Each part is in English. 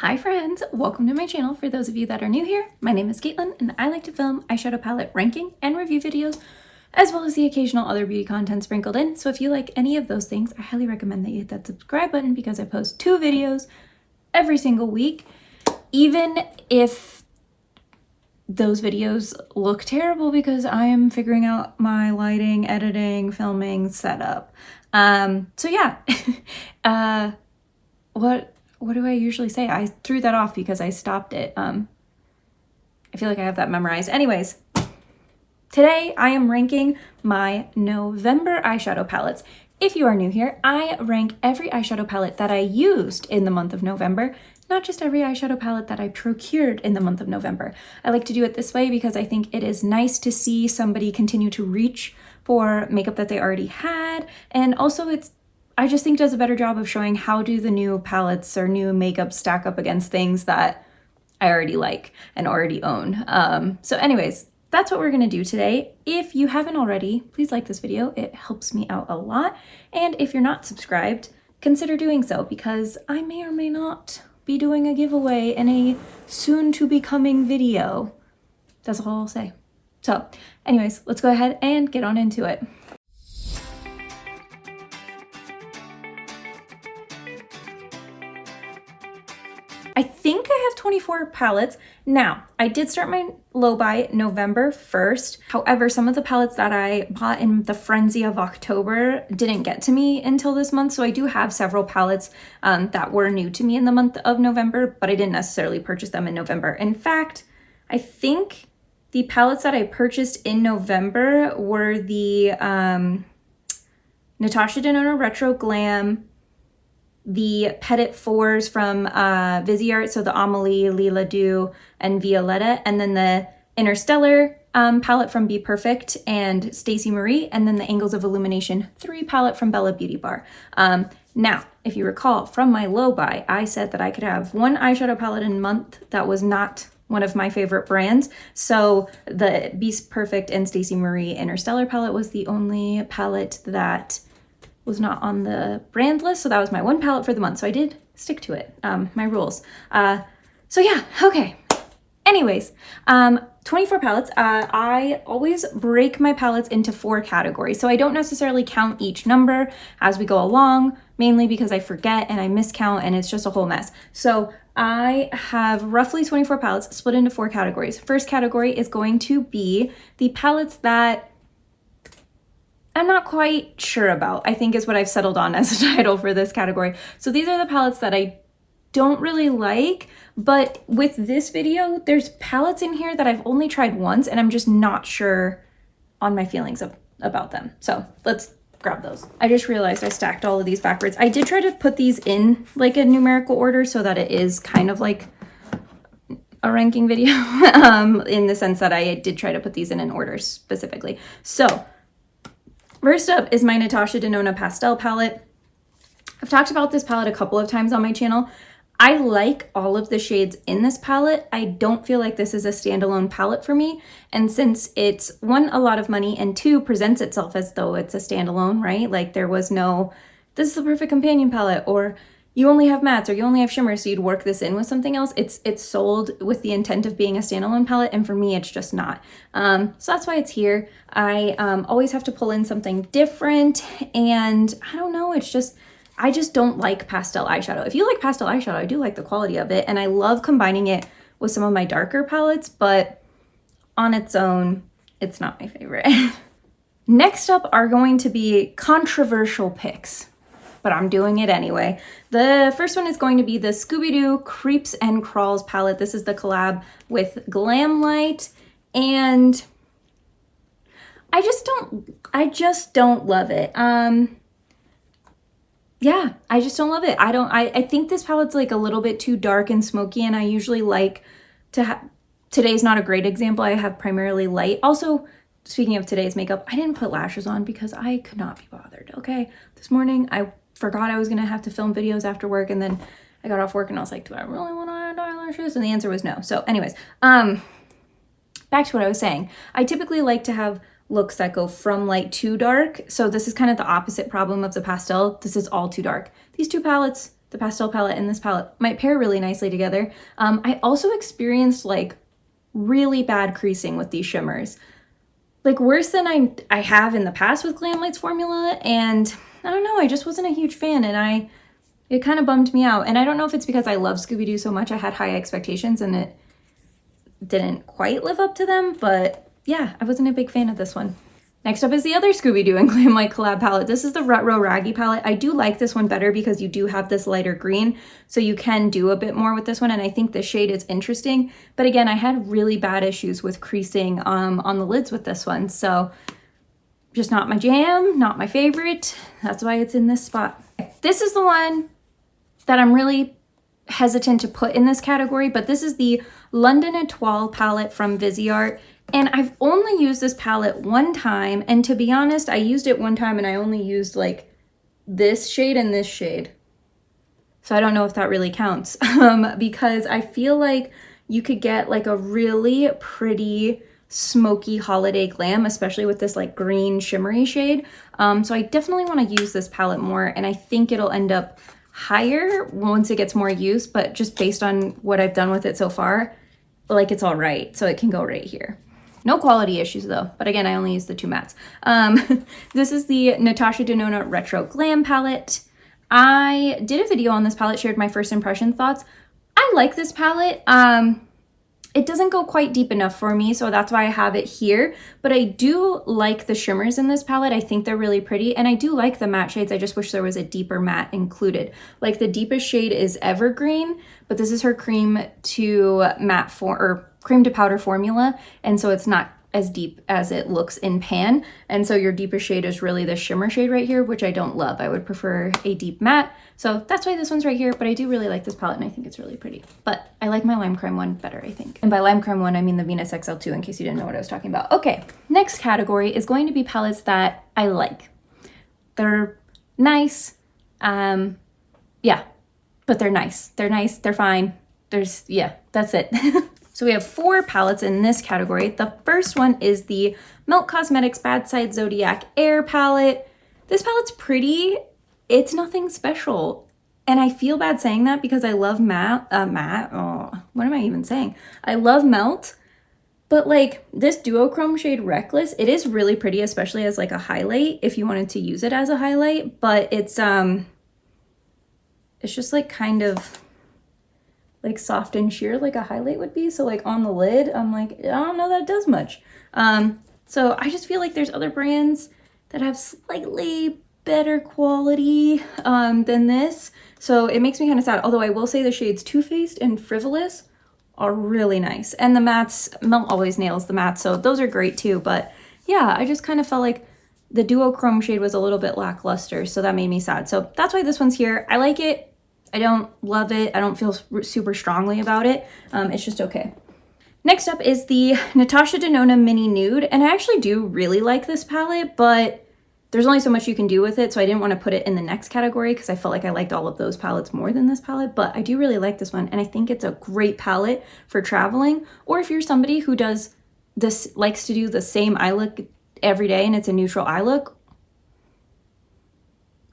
Hi friends, welcome to my channel. For those of you that are new here, my name is Caitlin and I like to film eyeshadow palette ranking and review videos, as well as the occasional other beauty content sprinkled in. So if you like any of those things, I highly recommend that you hit that subscribe button because I post 2 videos every single week, even if those videos look terrible because I am figuring out my lighting, editing, filming, setup. So yeah, what do I usually say? I threw that off because I stopped it. I feel like I have that memorized. Anyways, today I am ranking my November eyeshadow palettes. If you are new here, I rank every eyeshadow palette that I used in the month of November, not just every eyeshadow palette that I procured in the month of November. I like to do it this way because I think it is nice to see somebody continue to reach for makeup that they already had, and also I just think does a better job of showing how do the new palettes or new makeup stack up against things that I already like and already own. So anyways, that's what we're gonna do today. If you haven't already, please like this video. It helps me out a lot. And if you're not subscribed, consider doing so because I may or may not be doing a giveaway in a soon to be coming video. That's all I'll say. So anyways, let's go ahead and get on into it. I think I have 24 palettes. Now, I did start my low buy November 1st. However, some of the palettes that I bought in the frenzy of October didn't get to me until this month. So I do have several palettes that were new to me in the month of November, but I didn't necessarily purchase them in November. In fact, I think the palettes that I purchased in November were the Natasha Denona Retro Glam, the Petit Fours from Viseart, so the Amelie, Lila Dew, and Violetta, and then the Interstellar palette from Be Perfect and Stacey Marie, and then the Angles of Illumination 3 palette from Bella Beauty Bar. Now, if you recall, from my low buy, I said that I could have one eyeshadow palette in a month that was not one of my favorite brands. So the Be Perfect and Stacey Marie Interstellar palette was the only palette that was not on the brand list, so that was my one palette for the month. So I did stick to it, my rules. So yeah, okay. Anyways, 24 palettes. I always break my palettes into 4 categories. So I don't necessarily count each number as we go along, mainly because I forget and I miscount and it's just a whole mess. So I have roughly 24 palettes split into 4 categories. First category is going to be the palettes that I'm not quite sure about, I think is what I've settled on as a title for this category. So these are the palettes that I don't really like, but with this video, there's palettes in here that I've only tried once and I'm just not sure on my feelings about them. So let's grab those. I just realized I stacked all of these backwards. I did try to put these in like a numerical order so that it is kind of like a ranking video in the sense that I did try to put these in an order specifically. So first up is my Natasha Denona Pastel palette. I've talked about this palette a couple of times on my channel. I like all of the shades in this palette. I don't feel like this is a standalone palette for me. And since it's 1, a lot of money, and 2, presents itself as though it's a standalone, right? Like there was no, this is the perfect companion palette, or you only have mattes, or you only have shimmers, so you'd work this in with something else. It's sold with the intent of being a standalone palette, and for me, it's just not. So that's why it's here. I always have to pull in something different, and I don't know, I just don't like pastel eyeshadow. If you like pastel eyeshadow, I do like the quality of it, and I love combining it with some of my darker palettes, but on its own, it's not my favorite. Next up are going to be controversial picks, but I'm doing it anyway. The first one is going to be the Scooby-Doo Creeps and Crawls palette. This is the collab with Glamlight, and I just don't love it. Yeah, I just don't love it. I think this palette's like a little bit too dark and smoky, and I usually like to have, today's not a great example. I have primarily light. Also, speaking of today's makeup, I didn't put lashes on because I could not be bothered, okay? This morning, I forgot I was gonna have to film videos after work, and then I got off work and I was like, do I really want to add eyelashes? And the answer was no. So anyways, back to what I was saying. I typically like to have looks that go from light to dark. So this is kind of the opposite problem of the pastel. This is all too dark. These 2 palettes the pastel palette and this palette might pair really nicely together. I also experienced like really bad creasing with these shimmers. Like worse than I have in the past with Glamlight's formula, and I don't know, I just wasn't a huge fan, and it kind of bummed me out. And I don't know if it's because I love Scooby-Doo so much, I had high expectations and it didn't quite live up to them, but yeah, I wasn't a big fan of this one. Next up is the other Scooby-Doo and Glamlight collab palette. This is the Retro Raggy palette. I do like this one better because you do have this lighter green, so you can do a bit more with this one, and I think the shade is interesting. But again, I had really bad issues with creasing on the lids with this one, so just not my jam, not my favorite. That's why it's in this spot. This is the one that I'm really hesitant to put in this category, but this is the London Etoile palette from Viseart. And I've only used this palette one time, and to be honest, I used it one time and I only used like this shade and this shade. So I don't know if that really counts, because I feel like you could get like a really pretty smoky holiday glam, especially with this like green shimmery shade. So I definitely want to use this palette more, and I think it'll end up higher once it gets more use, but just based on what I've done with it so far, like it's all right. So it can go right here. No quality issues though, but again, I only use the 2 mattes. This is the Natasha Denona Retro Glam palette. I did a video on this palette, shared my first impression thoughts. I like this palette. It doesn't go quite deep enough for me, so that's why I have it here, but I do like the shimmers in this palette. I think they're really pretty, and I do like the matte shades. I just wish there was a deeper matte included. Like the deepest shade is Evergreen, but this is her cream to matte or cream to powder formula, and so it's not as deep as it looks in pan, and so your deepest shade is really the shimmer shade right here, which I don't love. I would prefer a deep matte, so that's why this one's right here, but I do really like this palette and I think it's really pretty. But I like my Lime Crime one better, I think. And by Lime Crime one, I mean the Venus XL2, in case you didn't know what I was talking about. Okay, next category is going to be palettes that I like. They're nice, yeah, but they're nice. They're nice, they're fine. Yeah, that's it. So we have 4 palettes in this category. The first one is the Melt Cosmetics Bad Side Zodiac Air palette. This palette's pretty. It's nothing special. And I feel bad saying that because I love matte. What am I even saying? I love Melt, but like this duochrome shade Reckless, it is really pretty, especially as like a highlight if you wanted to use it as a highlight, but it's just like kind of like soft and sheer like a highlight would be. So like on the lid, I'm like, I don't know that it does much. So I just feel like there's other brands that have slightly better quality than this. So it makes me kind of sad. Although I will say the shades Too Faced and Frivolous are really nice. And the mattes, Melt always nails the mattes, so those are great too. But yeah, I just kind of felt like the duochrome shade was a little bit lackluster, so that made me sad. So that's why this one's here. I like it. I don't love it. I don't feel super strongly about it. It's just okay. Next up is the Natasha Denona Mini Nude, and I actually do really like this palette, but there's only so much you can do with it, so I didn't want to put it in the next category because I felt like I liked all of those palettes more than this palette, but I do really like this one, and I think it's a great palette for traveling, or if you're somebody who does this, likes to do the same eye look every day and it's a neutral eye look.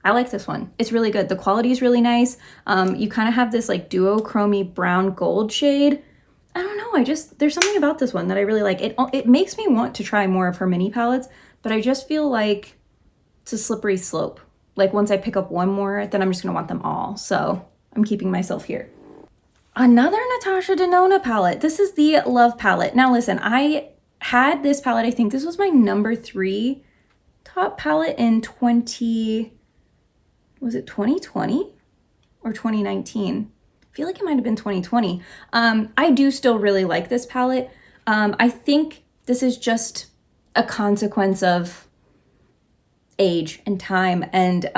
I like this one. It's really good. The quality is really nice. You kind of have this like duochromy brown gold shade. I don't know. There's something about this one that I really like. It makes me want to try more of her mini palettes, but I just feel like it's a slippery slope. Like once I pick up one more, then I'm just gonna want them all. So I'm keeping myself here. Another Natasha Denona palette. This is the Love palette. Now listen, I had this palette, I think this was my number 3 top palette in was it 2020 or 2019? I feel like it might have been 2020. I do still really like this palette. I think this is just a consequence of age and time, and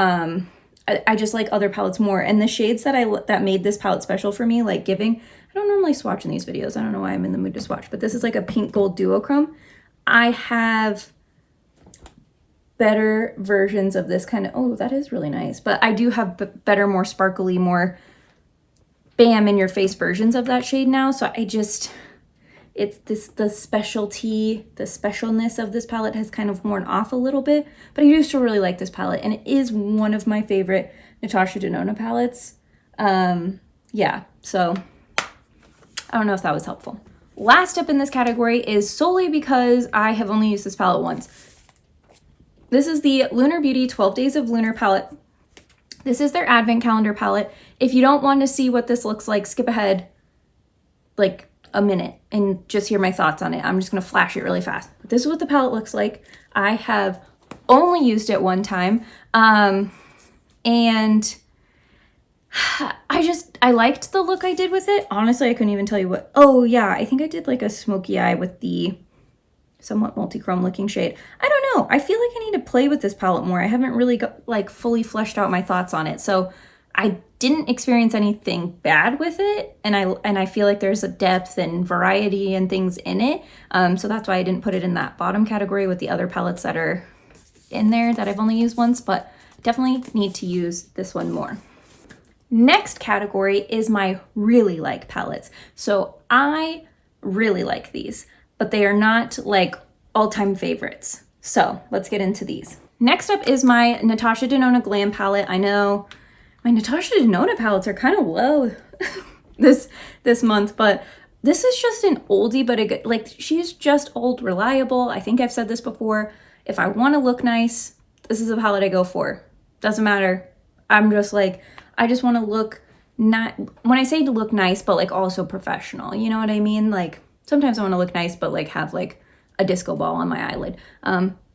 I just like other palettes more. And the shades that made this palette special for me, like Giving, I don't normally swatch in these videos. I don't know why I'm in the mood to swatch, but this is like a pink gold duochrome. I have better versions of this kind of, oh, that is really nice. But I do have better, more sparkly, more bam in your face versions of that shade now. So it's the specialness of this palette has kind of worn off a little bit, but I do still really like this palette, and it is one of my favorite Natasha Denona palettes. Yeah, so I don't know if that was helpful. Last up in this category is solely because I have only used this palette once. This is the Lunar Beauty 12 Days of Lunar palette. This is their advent calendar palette. If you don't want to see what this looks like, skip ahead like a minute and just hear my thoughts on it. I'm just going to flash it really fast. But this is what the palette looks like. I have only used it one time. And I liked the look I did with it. Honestly, I couldn't even tell you what. Oh yeah, I think I did like a smoky eye with the somewhat multi-chrome looking shade. I don't know. I feel like I need to play with this palette more. I haven't really got, like fully fleshed out my thoughts on it. So I didn't experience anything bad with it. And I feel like there's a depth and variety and things in it. So that's why I didn't put it in that bottom category with the other palettes that are in there that I've only used once, but definitely need to use this one more. Next category is my really like palettes. So I really like these, but they are not like all-time favorites. So let's get into these. Next up is my Natasha Denona Glam palette. I know my Natasha Denona palettes are kind of low this month, but this is just an oldie, but a good, like she's just old, reliable. I think I've said this before. If I want to look nice, this is a palette I go for. Doesn't matter. I'm just like, I just want to look not, when I say to look nice, but like also professional, you know what I mean? Like sometimes I want to look nice, but like have like a disco ball on my eyelid.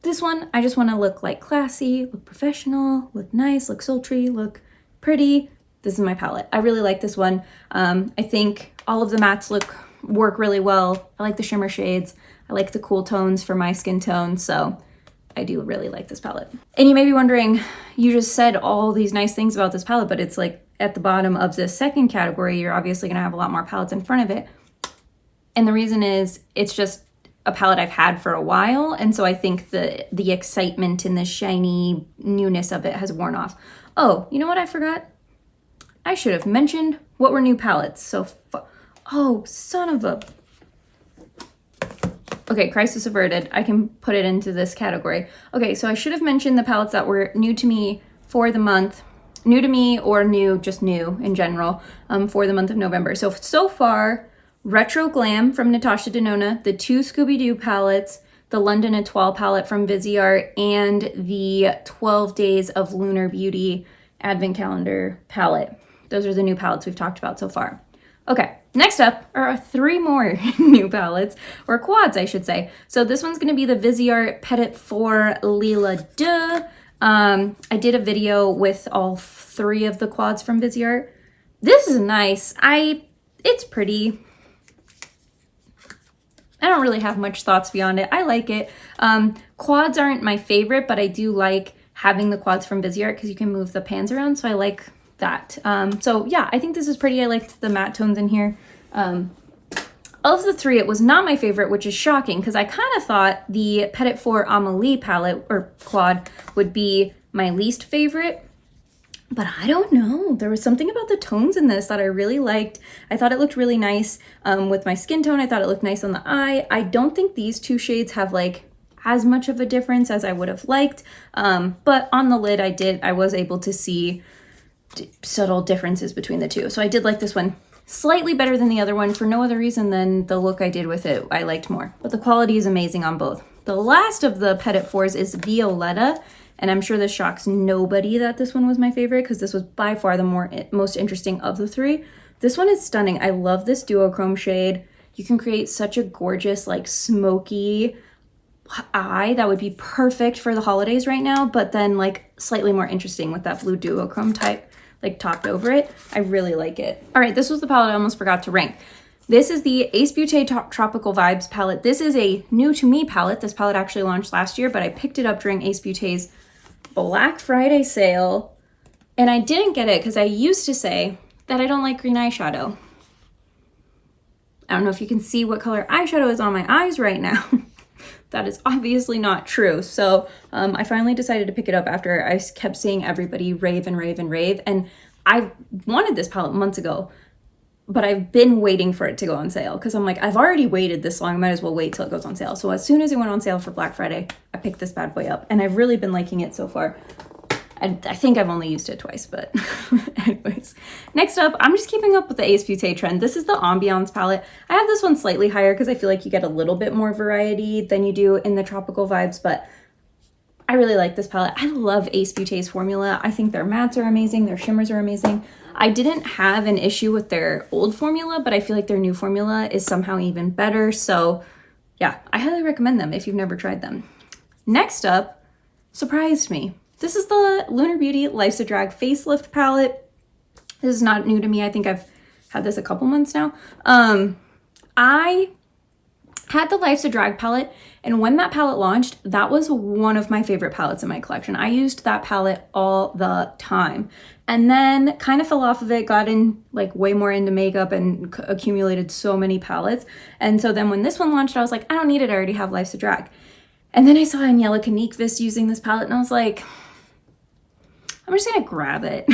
This one, I just want to look like classy, look professional, look nice, look sultry, look pretty. This is my palette. I really like this one. I think all of the mattes work really well. I like the shimmer shades. I like the cool tones for my skin tone. So I do really like this palette. And you may be wondering, you just said all these nice things about this palette, but it's like at the bottom of this second category, you're obviously gonna have a lot more palettes in front of it. And the reason is it's just a palette I've had for a while. And so I think the excitement and the shiny newness of it has worn off. Oh, you know what I forgot? I should have mentioned what were new palettes. So, oh, son of a... Okay, crisis averted. I can put it into this category. Okay, so I should have mentioned the palettes that were new to me for the month. New to me or new, just new in general, for the month of November. So far, Retro Glam from Natasha Denona, the two Scooby-Doo palettes, the London Etoile palette from Viseart, and the 12 Days of Lunar Beauty Advent Calendar palette. Those are the new palettes we've talked about so far. Okay, next up are three more new palettes, or quads, I should say. So this one's going to be the Viseart Petit 4 Lila Deux. I did a video with all three of the quads from Viseart. This is nice. It's pretty. I don't really have much thoughts beyond it. I like it. Quads aren't my favorite, but I do like having the quads from Viseart because you can move the pans around, so I like that. So yeah, I think this is pretty. I liked the matte tones in here. Of the three, it was not my favorite, which is shocking because I kind of thought the Petit 4 Amélie palette or quad would be my least favorite, but I don't know. There was something about the tones in this that I really liked. I thought it looked really nice with my skin tone. I thought it looked nice on the eye. I don't think these two shades have like as much of a difference as I would have liked, but on the lid I was able to see subtle differences between the two. So I did like this one slightly better than the other one for no other reason than the look I did with it I liked more. But the quality is amazing on both. The last of the Petit 4s is Violetta, and I'm sure this shocks nobody that this one was my favorite because this was by far the most interesting of the three. This one is stunning. I love this duochrome shade. You can create such a gorgeous like smoky eye that would be perfect for the holidays right now, but then like slightly more interesting with that blue duochrome type like topped over it. I really like it. All right, this was the palette I almost forgot to rank. This is the Ace Beauté Tropical Vibes palette. This is a new to me palette. This palette actually launched last year, but I picked it up during Ace Beauté's Black Friday sale, and I didn't get it because I used to say that I don't like green eyeshadow. I don't know if you can see what color eyeshadow is on my eyes right now. That is obviously not true. So I finally decided to pick it up after I kept seeing everybody rave and rave and rave. And I wanted this palette months ago, but I've been waiting for it to go on sale because I'm like, I've already waited this long. I might as well wait till it goes on sale. So as soon as it went on sale for Black Friday, I picked this bad boy up and I've really been liking it so far. I think I've only used it twice, but anyways. Next up, I'm just keeping up with the Ace Beauté trend. This is the Ambiance palette. I have this one slightly higher because I feel like you get a little bit more variety than you do in the Tropical Vibes, but I really like this palette. I love Ace Beauté's formula. I think their mattes are amazing. Their shimmers are amazing. I didn't have an issue with their old formula, but I feel like their new formula is somehow even better. So yeah, I highly recommend them if you've never tried them. Next up, surprised me. This is the Lunar Beauty Life's a Drag Facelift palette. This is not new to me. I think I've had this a couple months now. I had the Life's a Drag palette, and when that palette launched, that was one of my favorite palettes in my collection. I used that palette all the time, and then kind of fell off of it, got in like way more into makeup and accumulated so many palettes. And so then when this one launched, I was like, I don't need it. I already have Life's a Drag. And then I saw Angelica Nyqvist using this palette, and I was like, I'm just gonna grab it.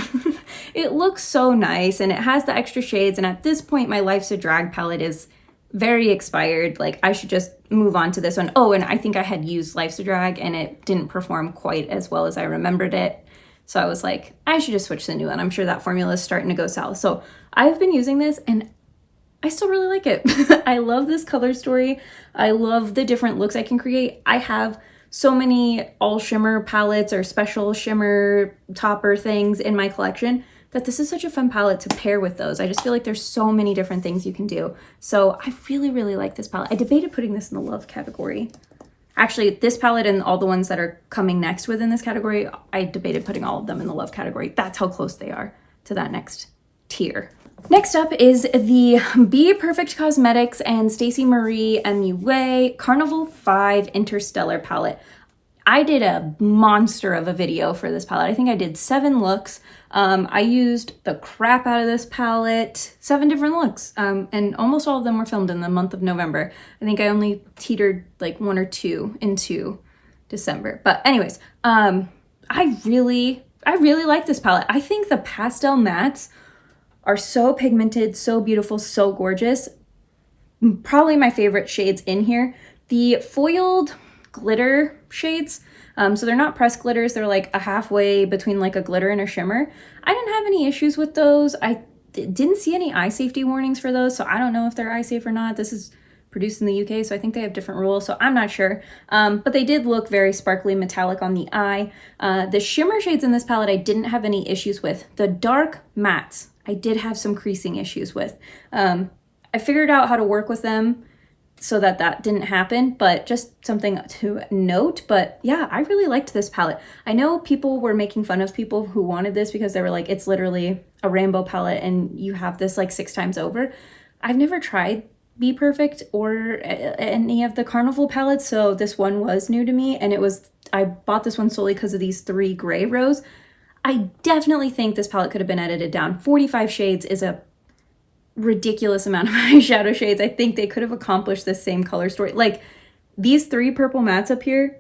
It looks so nice, and it has the extra shades, and at this point, my Life's a Drag palette is very expired. Like, I should just move on to this one. Oh, and I think I had used Life's a Drag, and it didn't perform quite as well as I remembered it. So I was like, I should just switch to the new one. I'm sure that formula is starting to go south. So I've been using this, and I still really like it. I love this color story. I love the different looks I can create. I have so many all shimmer palettes or special shimmer topper things in my collection that this is such a fun palette to pair with those. I just feel like there's so many different things you can do. So I really, really like this palette. I debated putting this in the love category. Actually, this palette and all the ones that are coming next within this category, I debated putting all of them in the love category. That's how close they are to that next tier. Next up is the Be Perfect Cosmetics and Stacey Marie MUA Carnival 5 Interstellar palette. I did a monster of a video for this palette. I think I did 7 looks. I used the crap out of this palette, 7 different looks, and almost all of them were filmed in the month of November. I think I only teetered like 1 or 2 into December. But anyways, I really like this palette. I think the pastel mattes are so pigmented, so beautiful, so gorgeous. Probably my favorite shades in here. The foiled glitter shades, so they're not pressed glitters, they're like a halfway between like a glitter and a shimmer. I didn't have any issues with those. I didn't see any eye safety warnings for those, so I don't know if they're eye safe or not. This is produced in the UK, so I think they have different rules, so I'm not sure. But they did look very sparkly metallic on the eye. The shimmer shades in this palette I didn't have any issues with. The dark mattes I did have some creasing issues with. I figured out how to work with them so that didn't happen, but just something to note. But yeah, I really liked this palette. I know people were making fun of people who wanted this because they were like, it's literally a rainbow palette and you have this like 6 times over. I've never tried Be Perfect or any of the Carnival palettes, so this one was new to me, and I bought this one solely because of these 3 gray rows. I definitely think this palette could have been edited down. 45 shades is a ridiculous amount of eyeshadow shades. I think they could have accomplished the same color story. Like, these 3 purple mattes up here,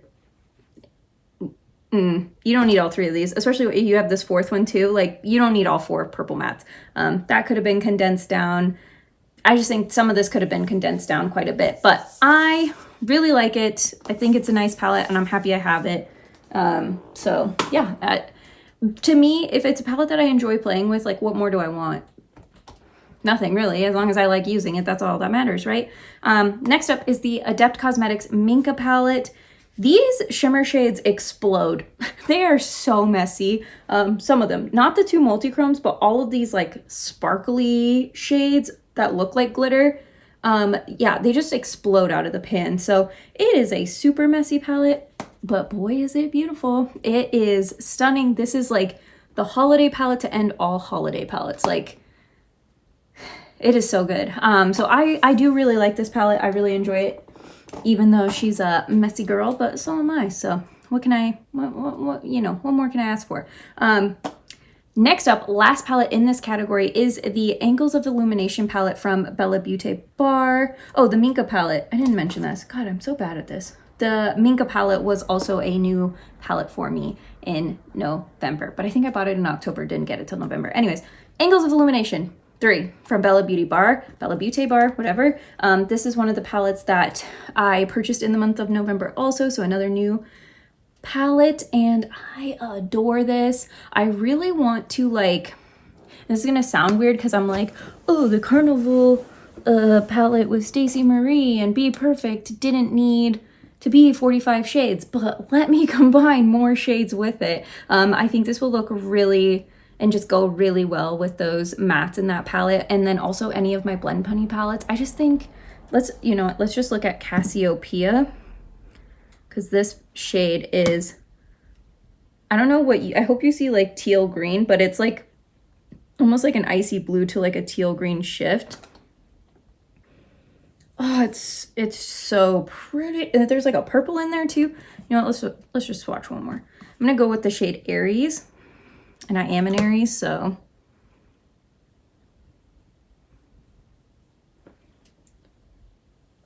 you don't need all 3 of these, especially if you have this 4th one too. Like, you don't need all 4 purple mattes. That could have been condensed down. I just think some of this could have been condensed down quite a bit, but I really like it. I think it's a nice palette, and I'm happy I have it. So yeah, to me, if it's a palette that I enjoy playing with, like, what more do I want? Nothing really. As long as I like using it, that's all that matters, right? Next up is the Adept Cosmetics Minka palette. These shimmer shades explode. They are so messy. Some of them, not the 2 multi-chromes, but all of these like sparkly shades that look like glitter. Yeah, they just explode out of the pan. So it is a super messy palette, but boy, is it beautiful. It is stunning. This is like the holiday palette to end all holiday palettes. Like, it is so good. So I do really like this palette. I really enjoy it, even though she's a messy girl, but so am I. So what more can I ask for? Next up, last palette in this category is the Angles of Illumination palette from Bella Beauté Bar. Oh, the Minka palette. I didn't mention this. God, I'm so bad at this. The Minka palette was also a new palette for me in November, but I think I bought it in October, didn't get it till November. Anyways, Angles of Illumination 3 from Bella Beauty Bar, Bella Beauté Bar, whatever. This is one of the palettes that I purchased in the month of November also, so another new palette and I adore this. I really want to like, this is gonna sound weird because I'm like, oh, the Carnival palette with Stacey Marie and Be Perfect didn't need to be 45 shades, but let me combine more shades with it. I think this will look really and just go really well with those mattes in that palette, and then also any of my Blend Bunny palettes. I just think, let's just look at Cassiopeia, because this shade is, I don't know what I hope you see like teal green, but it's like almost like an icy blue to like a teal green shift. Oh, it's so pretty. And there's like a purple in there too. You know what, let's just swatch one more. I'm gonna go with the shade Aries, and I am an Aries, so.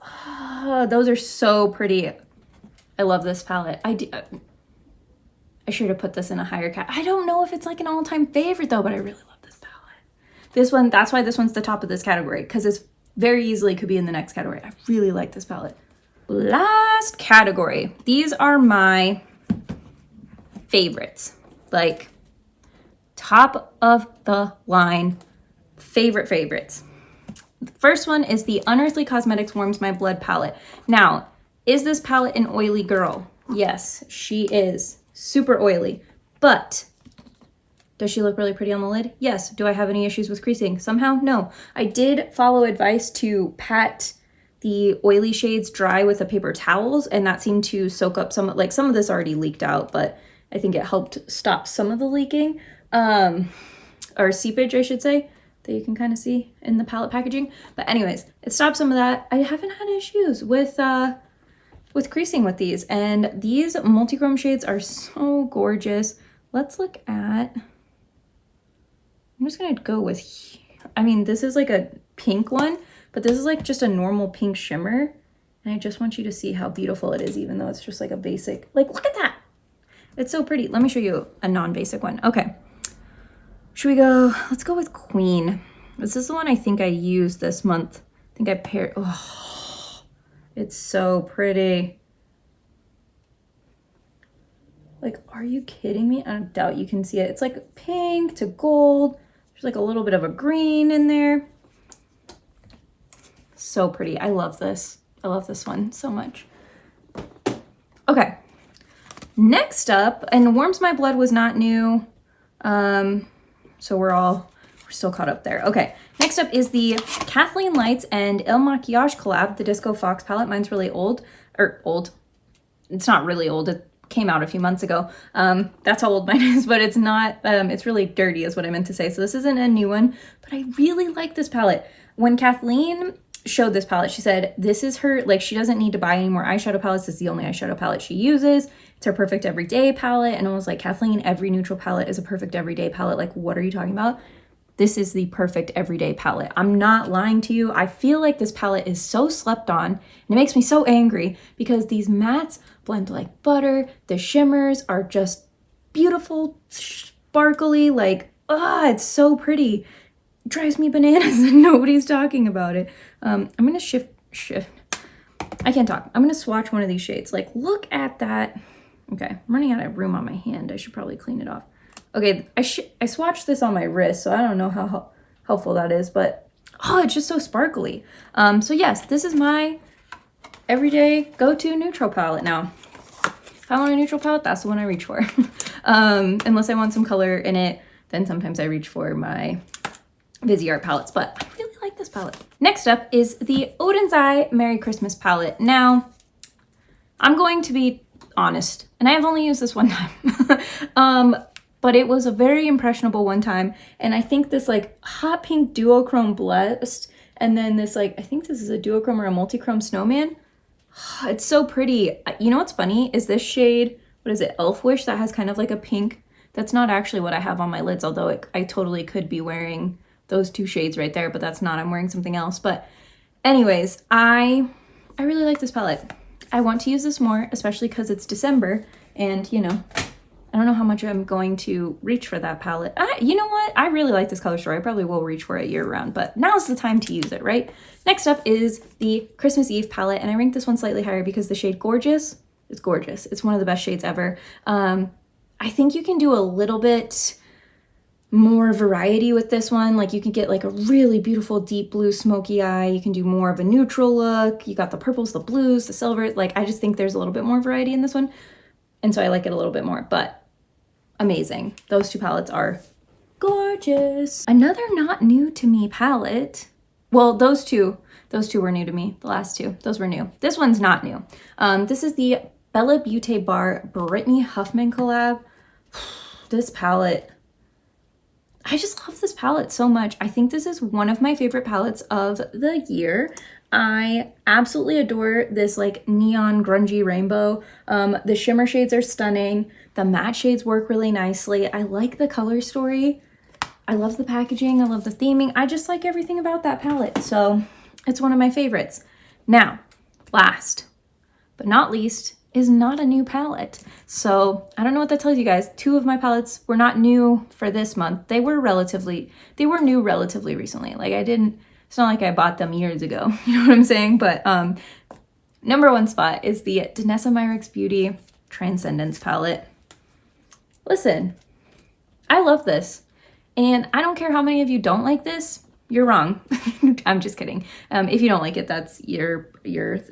Oh, those are so pretty. I love this palette. I should have put this in a higher cat. I don't know if it's like an all-time favorite though, but I really love this palette. This one, that's why this one's the top of this category, because it's very easily could be in the next category. I really like this palette. Last category. These are my favorites. Like top of the line favorites. The first one is the Unearthly Cosmetics Warms My Blood palette. Now, is this palette an oily girl? Yes, she is. Super oily. But does she look really pretty on the lid? Yes. Do I have any issues with creasing? Somehow? No. I did follow advice to pat the oily shades dry with the paper towels, and that seemed to soak up some of this already leaked out, but I think it helped stop some of the leaking, or seepage, I should say, that you can kind of see in the palette packaging. But anyways, it stopped some of that. I haven't had issues with creasing with these, and these multi-chrome shades are so gorgeous. Let's look at, I'm just gonna go with, I mean, this is like a pink one, but this is like just a normal pink shimmer. And I just want you to see how beautiful it is, even though it's just like a basic, like, look at that. It's so pretty. Let me show you a non-basic one. Okay. Should we go, let's go with Queen. This is the one I think I used this month. I think I paired, oh, it's so pretty. Like, are you kidding me? I doubt you can see it. It's like pink to gold. There's like a little bit of a green in there. So pretty. I love this. I love this one so much. Okay. Next up, and Warms My Blood was not new. So we're still caught up there. Okay. Next up is the Kathleen Lights and Il Makiage collab, the Disco Fox palette. Mine's really old. It's not really old. It came out a few months ago. That's how old mine is, but it's not, it's really dirty is what I meant to say. So this isn't a new one, but I really like this palette. When Kathleen showed this palette, she said this is her, like, she doesn't need to buy any more eyeshadow palettes. This is the only eyeshadow palette she uses. It's her perfect everyday palette. And I was like, Kathleen, every neutral palette is a perfect everyday palette. Like, what are you talking about? This is the perfect everyday palette. I'm not lying to you. I feel like this palette is so slept on, and it makes me so angry because these mattes blend like butter. The shimmers are just beautiful, sparkly, like, it's so pretty. It drives me bananas and nobody's talking about it. I'm gonna shift. I can't talk. I'm gonna swatch one of these shades. Like, look at that. Okay, I'm running out of room on my hand. I should probably clean it off. Okay, I swatched this on my wrist, so I don't know how helpful that is, but oh, it's just so sparkly. So yes, this is my everyday go-to neutral palette now. If I want a neutral palette, that's the one I reach for. Unless I want some color in it, then sometimes I reach for my Viseart palettes, but I really like this palette. Next up is the Oden's Eye Merry Christmas palette. Now, I'm going to be honest, and I have only used this one time. But it was a very impressionable one time. And I think this like hot pink duochrome blessed, and then this like, I think this is a duochrome or a multi-chrome snowman. It's so pretty. You know what's funny is this shade, what is it, Elf Wish, that has kind of like a pink. That's not actually what I have on my lids, although I totally could be wearing those two shades right there, but that's not, I'm wearing something else. But anyways, I really like this palette. I want to use this more, especially because it's December, and you know, I don't know how much I'm going to reach for that palette. You know what? I really like this color story. I probably will reach for it year round, but now's the time to use it, right? Next up is the Christmas Eve palette, and I ranked this one slightly higher because the shade Gorgeous It's gorgeous. It's one of the best shades ever. I think you can do a little bit more variety with this one. Like you can get like a really beautiful deep blue smoky eye. You can do more of a neutral look. You got the purples, the blues, the silvers. Like I just think there's a little bit more variety in this one. And so I like it a little bit more, but amazing. Those two palettes are gorgeous. Another not new to me palette. Well, those two were new to me. The last two, those were new. This one's not new. This is the Bella Beauty Bar Brittany Huffman collab. This palette, I just love this palette so much. I think this is one of my favorite palettes of the year. I absolutely adore this like neon grungy rainbow. The shimmer shades are stunning. The matte shades work really nicely. I like the color story. I love the packaging. I love the theming. I just like everything about that palette. So it's one of my favorites. Now, last but not least is not a new palette. So I don't know what that tells you guys. Two of my palettes were not new for this month. They were new relatively recently. Like it's not like I bought them years ago. You know what I'm saying? But number one spot is the Danessa Myricks Beauty Transcendence palette. Listen, I love this. And I don't care how many of you don't like this. You're wrong. I'm just kidding. If you don't like it, that's your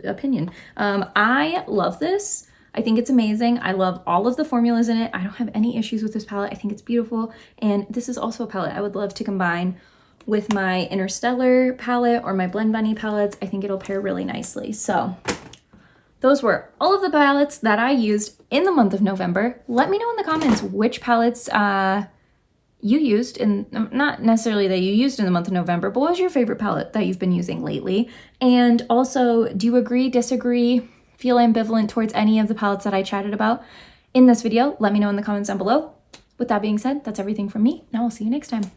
opinion. I love this. I think it's amazing. I love all of the formulas in it. I don't have any issues with this palette. I think it's beautiful. And this is also a palette I would love to combine with my Interstellar palette or my Blend Bunny palettes. I think it'll pair really nicely. So those were all of the palettes that I used in the month of November. Let me know in the comments which palettes you used in, not necessarily that you used in the month of November, but what was your favorite palette that you've been using lately? And also, do you agree, disagree, feel ambivalent towards any of the palettes that I chatted about in this video? Let me know in the comments down below. With that being said, that's everything from me. Now I'll see you next time.